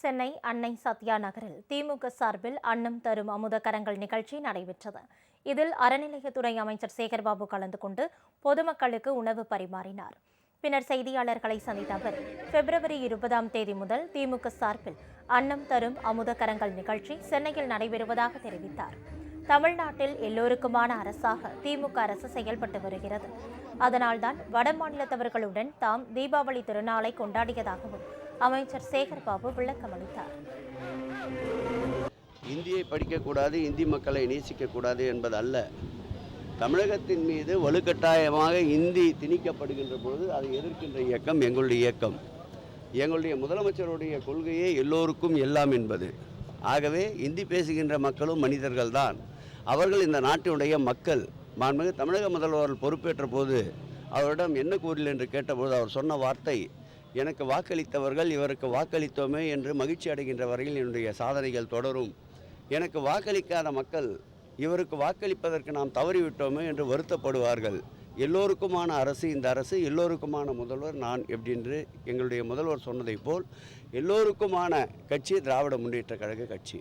சென்னை அன்னை சத்யா நகரில் திமுக சார்பில் அன்னம் தரும் அமுதக்கரங்கள் நிகழ்ச்சி நடைபெற்றது. இதில் அறநிலையத்துறை அமைச்சர் சேகர்பாபு கலந்து கொண்டு பொதுமக்களுக்கு உணவு பரிமாறினார். பின்னர் செய்தியாளர்களை சந்தித்த அவர், பிப்ரவரி 20 முதல் திமுக சார்பில் அன்னம் தரும் அமுதக்கரங்கள் நிகழ்ச்சி சென்னையில் நடைபெறுவதாக தெரிவித்தார். தமிழ்நாட்டில் எல்லோருக்குமான அரசாக திமுக அரசு செயல்பட்டு வருகிறது. அதனால்தான் வட மாநிலத்தவர்களுடன் தாம் தீபாவளி திருநாளை கொண்டாடியதாகவும் அமைச்சர் சேகர்பாபு விளக்கமளித்தார். இந்தியை படிக்கக்கூடாது, இந்தி மக்களை நேசிக்கக்கூடாது என்பது அல்ல. தமிழகத்தின் மீது வலுக்கட்டாயமாக இந்தி திணிக்கப்படுகின்ற பொழுது அதை எதிர்க்கின்ற இயக்கம் எங்களுடைய இயக்கம். எங்களுடைய முதலமைச்சருடைய கொள்கையே எல்லோருக்கும் எல்லாம் என்பது. ஆகவே இந்தி பேசுகின்ற மக்களும் மனிதர்கள்தான். அவர்கள் இந்த நாட்டினுடைய மக்கள். மாண்புமிகு தமிழக முதல்வர் பொறுப்பேற்ற போது அவரிடம் என்ன கூறல் என்று கேட்டபோது அவர் சொன்ன வார்த்தை, எனக்கு வாக்களித்தவர்கள் இவருக்கு வாக்களித்தோமே என்று மகிழ்ச்சி அடைகின்ற வரையில் என்னுடைய சாதனைகள் தொடரும். எனக்கு வாக்களிக்காத மக்கள் இவருக்கு வாக்களிப்பதற்கு நாம் தவறிவிட்டோமே என்று வருத்தப்படுவார்கள். எல்லோருக்குமான அரசு இந்த அரசு, எல்லோருக்குமான முதல்வர் நான் எப்படின்று எங்களுடைய முதல்வர் சொன்னதை போல் எல்லோருக்குமான கட்சி திராவிட முன்னேற்றக் கழக கட்சி.